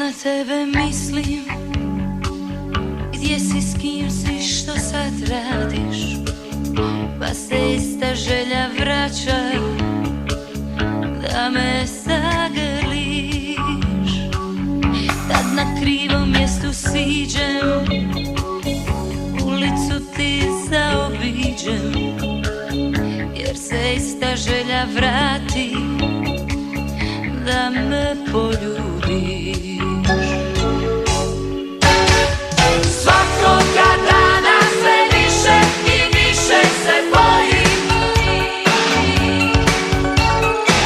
na tebe mislim, gdje si, s kim si, što sad radiš, pa se ista želja vraća da me zagrliš. Tad na krivom mjestu siđem, ulicu ti zaobiđem, jer se ista želja vrati da me poljubiš. Svakoga dana sve više i više se bojim,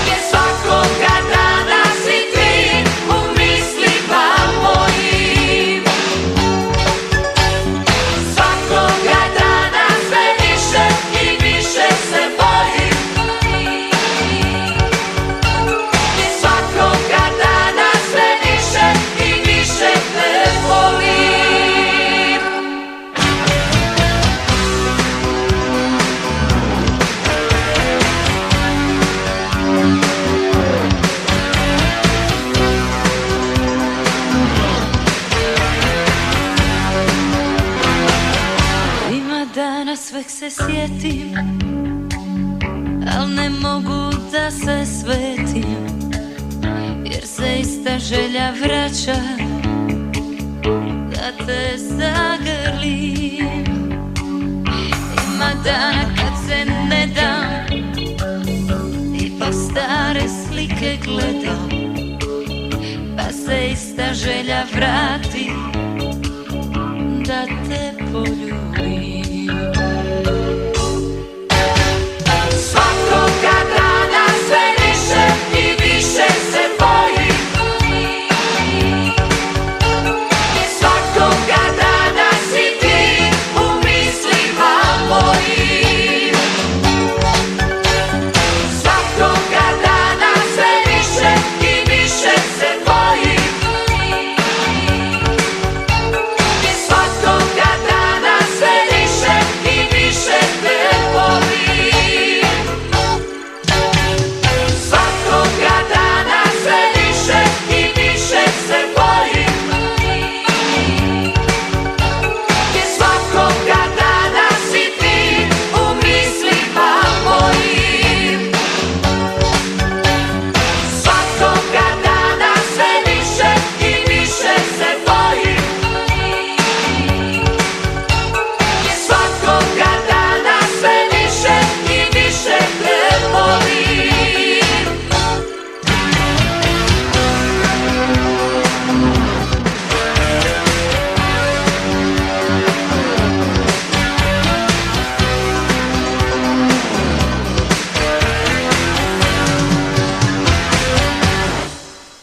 jer svakoga dana si ti u mislima mojim. Svakoga dana sve više i više se bojim, jer svakoga dana sve više i više te volim. Ima dana sveg se sjetim, al ne mogu da se svetim, jer se ista želja vraća da te zagrlim. Ima dana kad se ne dam, ipak stare slike gledam, pa se ista želja vrati